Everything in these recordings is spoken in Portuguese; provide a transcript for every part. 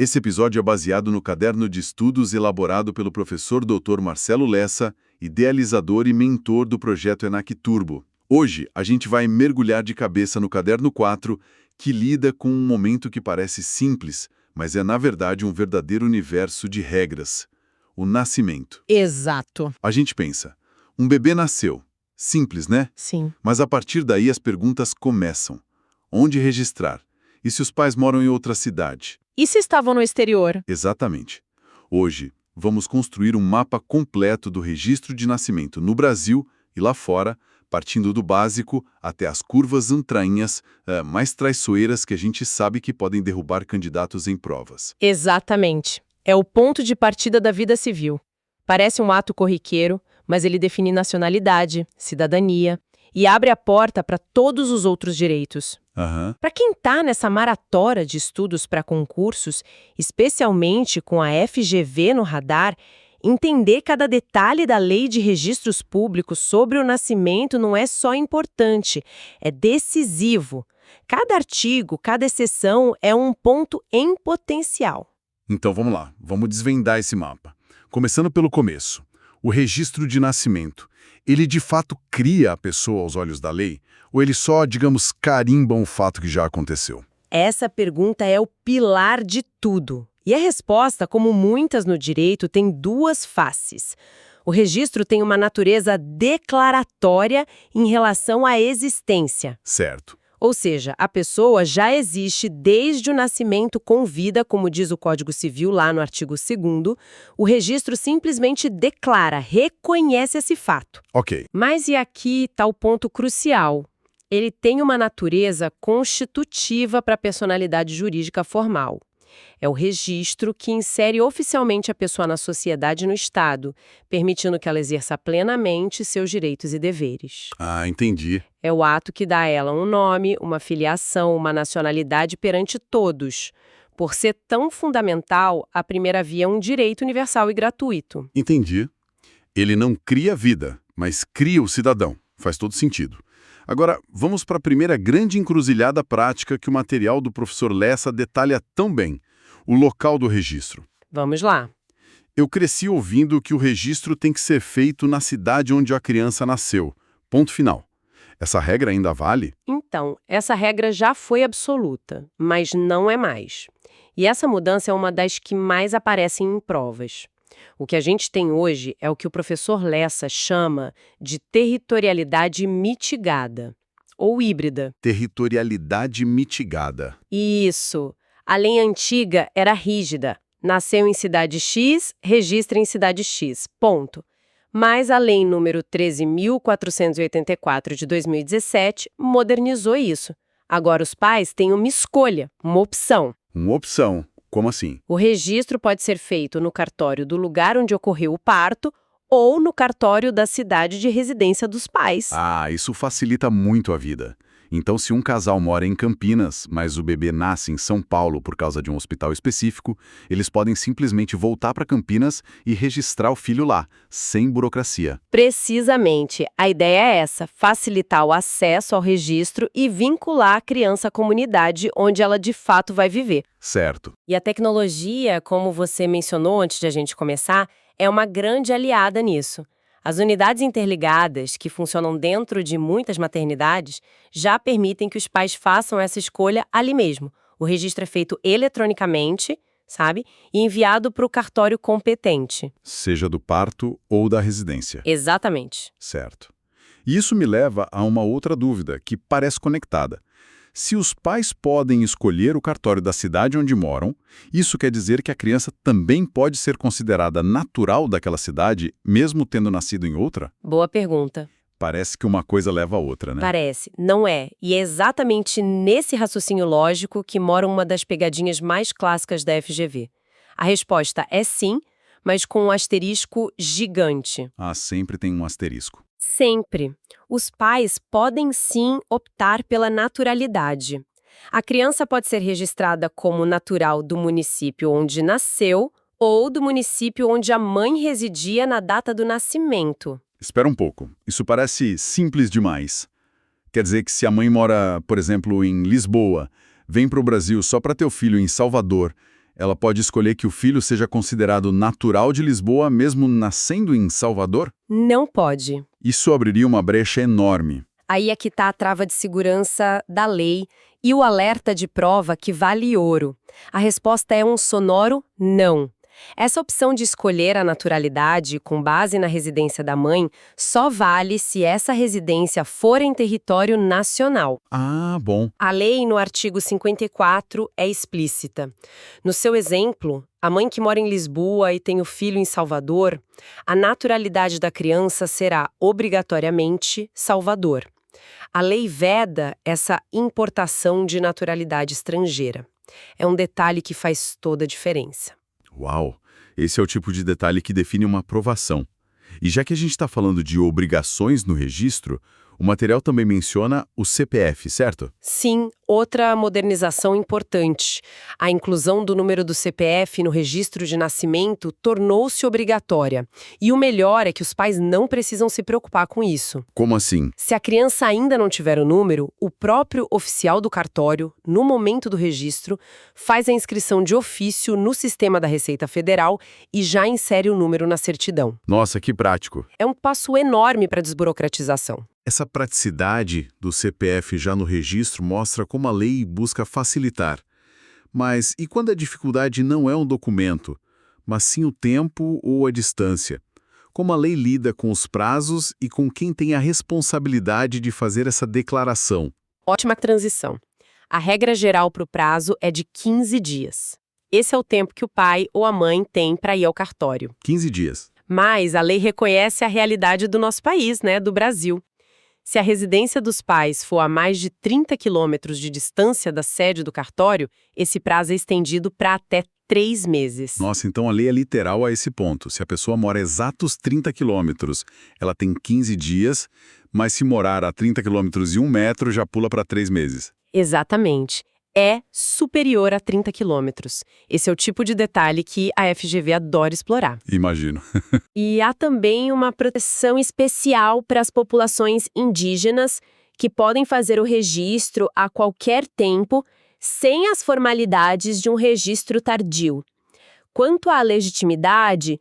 Esse episódio é baseado no caderno de estudos elaborado pelo professor Dr. Marcelo Lessa, idealizador e mentor do projeto ENAC Turbo. Hoje, a gente vai mergulhar de cabeça no caderno 4, que lida com um momento que parece simples, mas é, na verdade, um verdadeiro universo de regras. O nascimento. Exato. A gente pensa, um bebê nasceu. Simples, né? Sim. Mas a partir daí as perguntas começam. Onde registrar? E se os pais moram em outra cidade? E se estavam no exterior? Exatamente. Hoje, vamos construir um mapa completo do registro de nascimento no Brasil e lá fora, partindo do básico até as curvas antrainhas mais traiçoeiras que a gente sabe que podem derrubar candidatos em provas. Exatamente. É o ponto de partida da vida civil. Parece um ato corriqueiro, mas ele define nacionalidade, cidadania e abre a porta para todos os outros direitos. Para quem está nessa maratona de estudos para concursos, especialmente com a FGV no radar, entender cada detalhe da Lei de Registros Públicos sobre o nascimento não é só importante, é decisivo. Cada artigo, cada exceção é um ponto em potencial. Então vamos lá, vamos desvendar esse mapa. Começando pelo começo. O registro de nascimento. Ele de fato cria a pessoa aos olhos da lei? Ou ele só, digamos, carimba um fato que já aconteceu? Essa pergunta é o pilar de tudo. E a resposta, como muitas no direito, tem duas faces. O registro tem uma natureza declaratória em relação à existência. Certo. Ou seja, a pessoa já existe desde o nascimento com vida, como diz o Código Civil lá no artigo 2º. O registro simplesmente declara, reconhece esse fato. Ok. Mas e aqui está o ponto crucial. Ele tem uma natureza constitutiva para a personalidade jurídica formal. É o registro que insere oficialmente a pessoa na sociedade e no Estado, permitindo que ela exerça plenamente seus direitos e deveres. Ah, entendi. É o ato que dá a ela um nome, uma filiação, uma nacionalidade perante todos. Por ser tão fundamental, a primeira via é um direito universal e gratuito. Entendi. Ele não cria vida, mas cria o cidadão. Faz todo sentido. Agora, vamos para a primeira grande encruzilhada prática que o material do professor Lessa detalha tão bem, o local do registro. Vamos lá. Eu cresci ouvindo que o registro tem que ser feito na cidade onde a criança nasceu. Ponto final. Essa regra ainda vale? Então, essa regra já foi absoluta, mas não é mais. E essa mudança é uma das que mais aparecem em provas. O que a gente tem hoje é o que o professor Lessa chama de territorialidade mitigada, ou híbrida. Territorialidade mitigada. Isso. A lei antiga era rígida. Nasceu em cidade X, registra em cidade X. Ponto. Mas a lei número 13.484 de 2017 modernizou isso. Agora os pais têm uma escolha, uma opção. Uma opção. Como assim? O registro pode ser feito no cartório do lugar onde ocorreu o parto ou no cartório da cidade de residência dos pais. Ah, isso facilita muito a vida. Então, se um casal mora em Campinas, mas o bebê nasce em São Paulo por causa de um hospital específico, eles podem simplesmente voltar para Campinas e registrar o filho lá, sem burocracia. Precisamente. A ideia é essa, facilitar o acesso ao registro e vincular a criança à comunidade onde ela de fato vai viver. Certo. E a tecnologia, como você mencionou antes de a gente começar, é uma grande aliada nisso. As unidades interligadas, que funcionam dentro de muitas maternidades, já permitem que os pais façam essa escolha ali mesmo. O registro é feito eletronicamente, sabe? E enviado para o cartório competente. Seja do parto ou da residência. Exatamente. Certo. E isso me leva a uma outra dúvida, que parece conectada. Se os pais podem escolher o cartório da cidade onde moram, isso quer dizer que a criança também pode ser considerada natural daquela cidade, mesmo tendo nascido em outra? Boa pergunta. Parece que uma coisa leva a outra, né? Parece. Não é. E é exatamente nesse raciocínio lógico que mora uma das pegadinhas mais clássicas da FGV. A resposta é sim, mas com um asterisco gigante. Ah, sempre tem um asterisco. Sempre. Os pais podem sim optar pela naturalidade. A criança pode ser registrada como natural do município onde nasceu ou do município onde a mãe residia na data do nascimento. Espera um pouco. Isso parece simples demais. Quer dizer que se a mãe mora, por exemplo, em Lisboa, vem para o Brasil só para ter o filho em Salvador, Ela pode escolher que o filho seja considerado natural de Lisboa, mesmo nascendo em Salvador? Não pode. Isso abriria uma brecha enorme. Aí é que está a trava de segurança da lei e o alerta de prova que vale ouro. A resposta é um sonoro não. Essa opção de escolher a naturalidade com base na residência da mãe só vale se essa residência for em território nacional. Ah, bom. A lei, no artigo 54, é explícita. No seu exemplo, a mãe que mora em Lisboa e tem o filho em Salvador, a naturalidade da criança será obrigatoriamente Salvador. A lei veda essa importação de naturalidade estrangeira. É um detalhe que faz toda a diferença. Uau! Esse é o tipo de detalhe que define uma aprovação. E já que a gente está falando de obrigações no registro, o material também menciona o CPF, certo? Sim, outra modernização importante. A inclusão do número do CPF no registro de nascimento tornou-se obrigatória. E o melhor é que os pais não precisam se preocupar com isso. Como assim? Se a criança ainda não tiver o número, o próprio oficial do cartório, no momento do registro, faz a inscrição de ofício no sistema da Receita Federal e já insere o número na certidão. Nossa, que prático! É um passo enorme para a desburocratização. Essa praticidade do CPF já no registro mostra como a lei busca facilitar. Mas e quando a dificuldade não é um documento, mas sim o tempo ou a distância? Como a lei lida com os prazos e com quem tem a responsabilidade de fazer essa declaração? Ótima transição. A regra geral para o prazo é de 15 dias. Esse é o tempo que o pai ou a mãe tem para ir ao cartório. 15 dias. Mas a lei reconhece a realidade do nosso país, do Brasil. Se a residência dos pais for a mais de 30 quilômetros de distância da sede do cartório, esse prazo é estendido para até 3 meses. Nossa, então a lei é literal a esse ponto. Se a pessoa mora exatos 30 quilômetros, ela tem 15 dias, mas se morar a 30 quilômetros e 1 metro, já pula para 3 meses. Exatamente. É superior a 30 quilômetros. Esse é o tipo de detalhe que a FGV adora explorar. Imagino. E há também uma proteção especial para as populações indígenas que podem fazer o registro a qualquer tempo, sem as formalidades de um registro tardio. Quanto à legitimidade,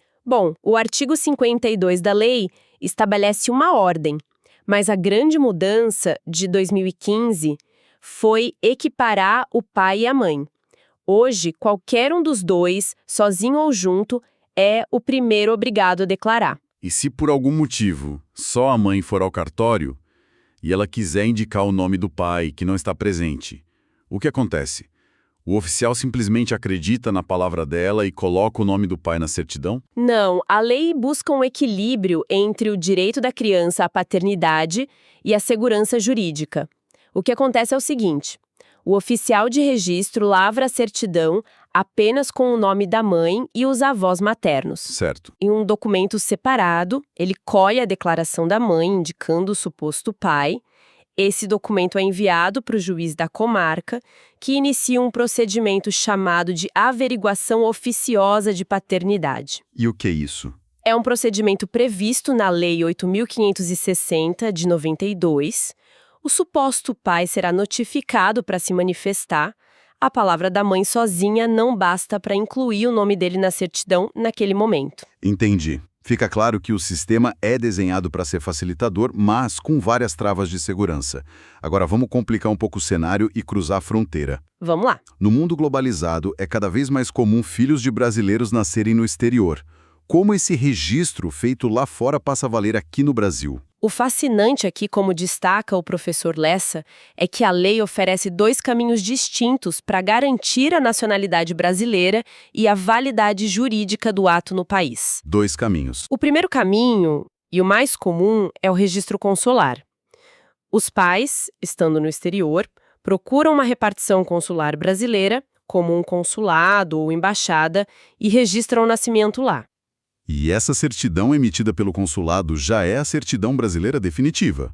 o artigo 52 da lei estabelece uma ordem, mas a grande mudança de 2015 foi equiparar o pai e a mãe. Hoje, qualquer um dos dois, sozinho ou junto, é o primeiro obrigado a declarar. E se por algum motivo só a mãe for ao cartório e ela quiser indicar o nome do pai que não está presente, o que acontece? O oficial simplesmente acredita na palavra dela e coloca o nome do pai na certidão? Não, a lei busca um equilíbrio entre o direito da criança à paternidade e a segurança jurídica. O que acontece é o seguinte: o oficial de registro lavra a certidão apenas com o nome da mãe e os avós maternos. Certo. Em um documento separado, ele colhe a declaração da mãe indicando o suposto pai. Esse documento é enviado para o juiz da comarca, que inicia um procedimento chamado de averiguação oficiosa de paternidade. E o que é isso? É um procedimento previsto na Lei 8.560, de 92. O suposto pai será notificado para se manifestar. A palavra da mãe sozinha não basta para incluir o nome dele na certidão naquele momento. Entendi. Fica claro que o sistema é desenhado para ser facilitador, mas com várias travas de segurança. Agora vamos complicar um pouco o cenário e cruzar a fronteira. Vamos lá. No mundo globalizado, é cada vez mais comum filhos de brasileiros nascerem no exterior. Como esse registro feito lá fora passa a valer aqui no Brasil? O fascinante aqui, como destaca o professor Lessa, é que a lei oferece 2 caminhos distintos para garantir a nacionalidade brasileira e a validade jurídica do ato no país. 2 caminhos. O primeiro caminho, e o mais comum, é o registro consular. Os pais, estando no exterior, procuram uma repartição consular brasileira, como um consulado ou embaixada, e registram o nascimento lá. E essa certidão emitida pelo consulado já é a certidão brasileira definitiva.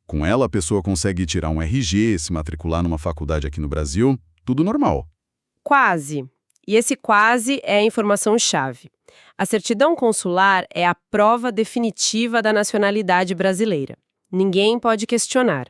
Com ela, a pessoa consegue tirar um RG, se matricular numa faculdade aqui no Brasil, tudo normal. Quase. E esse quase é a informação-chave. A certidão consular é a prova definitiva da nacionalidade brasileira. Ninguém pode questionar.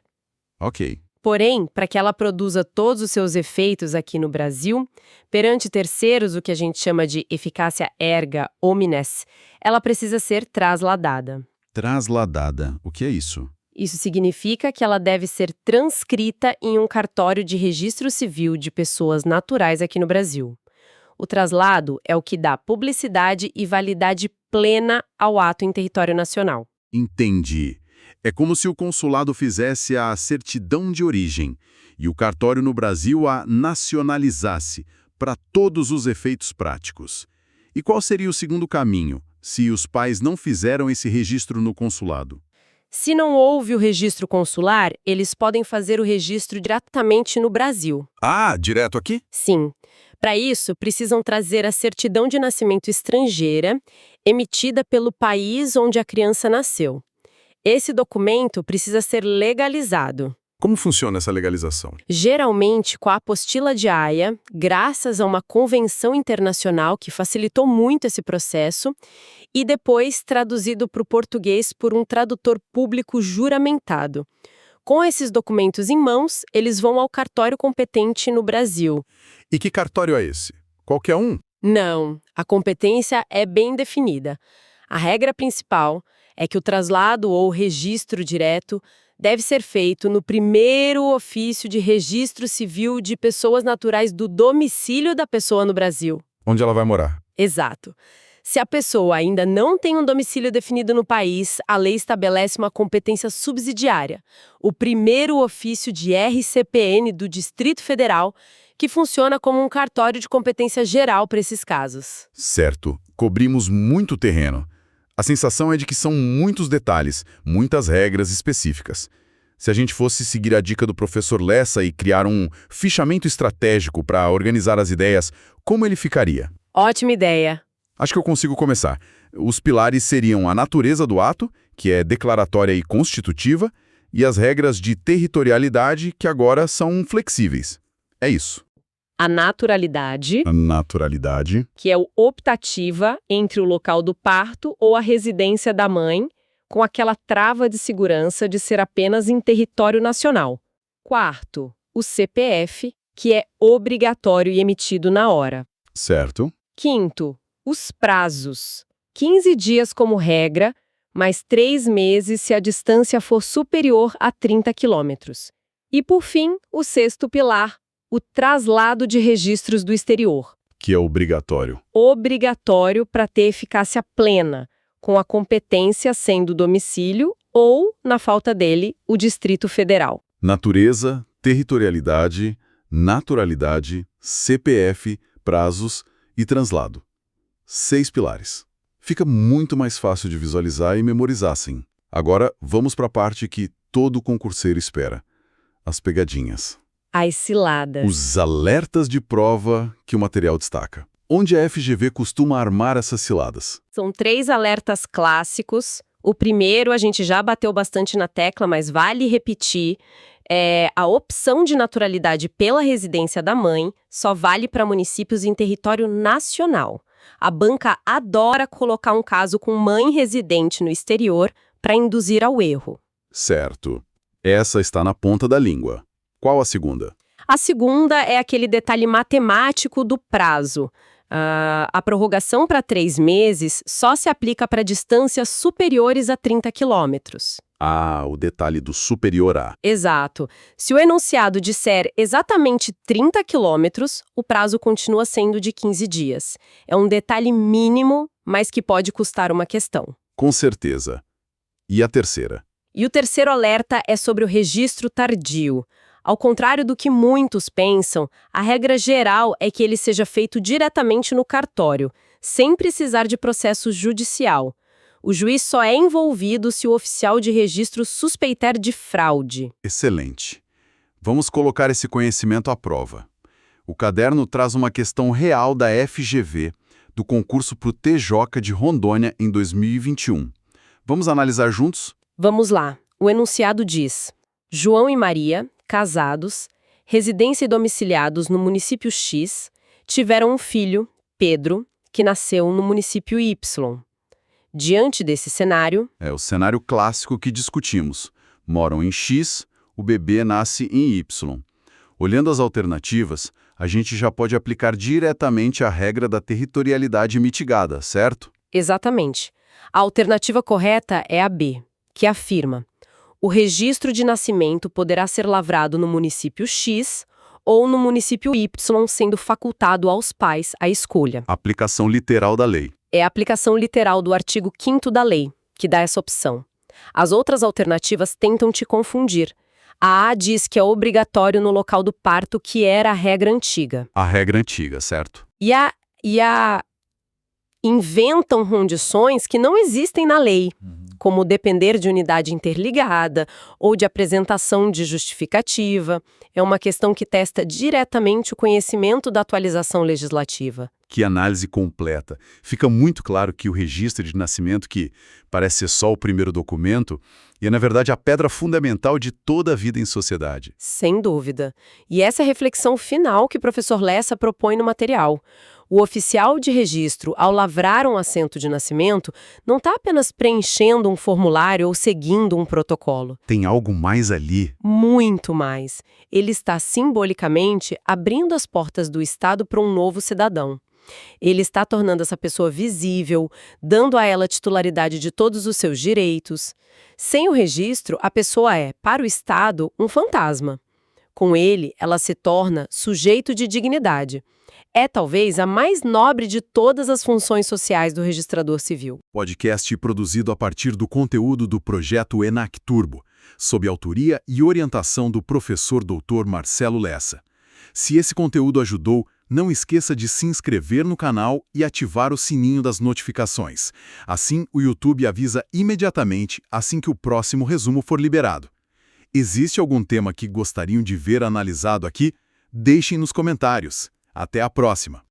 Ok. Porém, para que ela produza todos os seus efeitos aqui no Brasil, perante terceiros, o que a gente chama de eficácia erga omnes, ela precisa ser trasladada. Trasladada. O que é isso? Isso significa que ela deve ser transcrita em um cartório de registro civil de pessoas naturais aqui no Brasil. O traslado é o que dá publicidade e validade plena ao ato em território nacional. Entendi. É como se o consulado fizesse a certidão de origem e o cartório no Brasil a nacionalizasse para todos os efeitos práticos. E qual seria o segundo caminho, se os pais não fizeram esse registro no consulado? Se não houve o registro consular, eles podem fazer o registro diretamente no Brasil. Ah, direto aqui? Sim. Para isso, precisam trazer a certidão de nascimento estrangeira, emitida pelo país onde a criança nasceu. Esse documento precisa ser legalizado. Como funciona essa legalização? Geralmente com a apostila de Haia, graças a uma convenção internacional que facilitou muito esse processo, e depois traduzido para o português por um tradutor público juramentado. Com esses documentos em mãos, eles vão ao cartório competente no Brasil. E que cartório é esse? Qualquer um? Não, a competência é bem definida. A regra principal é que o traslado ou registro direto deve ser feito no primeiro ofício de registro civil de pessoas naturais do domicílio da pessoa no Brasil. Onde ela vai morar? Exato. Se a pessoa ainda não tem um domicílio definido no país, a lei estabelece uma competência subsidiária, o primeiro ofício de RCPN do Distrito Federal, que funciona como um cartório de competência geral para esses casos. Certo. Cobrimos muito terreno. A sensação é de que são muitos detalhes, muitas regras específicas. Se a gente fosse seguir a dica do professor Lessa e criar um fichamento estratégico para organizar as ideias, como ele ficaria? Ótima ideia! Acho que eu consigo começar. Os pilares seriam a natureza do ato, que é declaratória e constitutiva, e as regras de territorialidade, que agora são flexíveis. É isso. A naturalidade, A naturalidade. que é o optativa entre o local do parto ou a residência da mãe, com aquela trava de segurança de ser apenas em território nacional. Quarto, o CPF, que é obrigatório e emitido na hora. Certo. Quinto, os prazos. 15 dias como regra, mais 3 meses se a distância for superior a 30 quilômetros. E, por fim, o sexto pilar, o traslado de registros do exterior. Que é obrigatório. Obrigatório para ter eficácia plena, com a competência sendo o domicílio ou, na falta dele, o Distrito Federal. Natureza, territorialidade, naturalidade, CPF, prazos e translado. 6 pilares. Fica muito mais fácil de visualizar e memorizar, sim. Agora, vamos para a parte que todo concurseiro espera. As pegadinhas. As ciladas. Os alertas de prova que o material destaca. Onde a FGV costuma armar essas ciladas? São 3 alertas clássicos. O primeiro a gente já bateu bastante na tecla, mas vale repetir. A opção de naturalidade pela residência da mãe só vale para municípios em território nacional. A banca adora colocar um caso com mãe residente no exterior para induzir ao erro. Certo. Essa está na ponta da língua. Qual a segunda? A segunda é aquele detalhe matemático do prazo. A prorrogação para 3 meses só se aplica para distâncias superiores a 30 quilômetros. Ah, o detalhe do superior a. Exato. Se o enunciado disser exatamente 30 quilômetros, o prazo continua sendo de 15 dias. É um detalhe mínimo, mas que pode custar uma questão. Com certeza. E a terceira? E o terceiro alerta é sobre o registro tardio. Ao contrário do que muitos pensam, a regra geral é que ele seja feito diretamente no cartório, sem precisar de processo judicial. O juiz só é envolvido se o oficial de registro suspeitar de fraude. Excelente. Vamos colocar esse conhecimento à prova. O caderno traz uma questão real da FGV, do concurso para o TJOCA de Rondônia em 2021. Vamos analisar juntos? Vamos lá. O enunciado diz: João e Maria, casados, residência e domiciliados no município X, tiveram um filho, Pedro, que nasceu no município Y. Diante desse cenário... É o cenário clássico que discutimos. Moram em X, o bebê nasce em Y. Olhando as alternativas, a gente já pode aplicar diretamente a regra da territorialidade mitigada, certo? Exatamente. A alternativa correta é a B, que afirma: o registro de nascimento poderá ser lavrado no município X ou no município Y, sendo facultado aos pais a escolha. Aplicação literal da lei. É a aplicação literal do artigo 5º da lei que dá essa opção. As outras alternativas tentam te confundir. A A diz que é obrigatório no local do parto, que era a regra antiga. A regra antiga, certo? E a inventam condições que não existem na lei, como depender de unidade interligada ou de apresentação de justificativa. É uma questão que testa diretamente o conhecimento da atualização legislativa. Que análise completa. Fica muito claro que o registro de nascimento, que parece ser só o primeiro documento, é na verdade a pedra fundamental de toda a vida em sociedade. Sem dúvida. E essa é a reflexão final que o professor Lessa propõe no material. O oficial de registro, ao lavrar um assento de nascimento, não está apenas preenchendo um formulário ou seguindo um protocolo. Tem algo mais ali. Muito mais. Ele está simbolicamente abrindo as portas do Estado para um novo cidadão. Ele está tornando essa pessoa visível, dando a ela titularidade de todos os seus direitos. Sem o registro, a pessoa é, para o Estado, um fantasma. Com ele, ela se torna sujeito de dignidade. É talvez a mais nobre de todas as funções sociais do registrador civil. Podcast produzido a partir do conteúdo do projeto ENAC Turbo, sob autoria e orientação do professor Dr. Marcelo Lessa. Se esse conteúdo ajudou, não esqueça de se inscrever no canal e ativar o sininho das notificações. Assim, o YouTube avisa imediatamente assim que o próximo resumo for liberado. Existe algum tema que gostariam de ver analisado aqui? Deixem nos comentários. Até a próxima!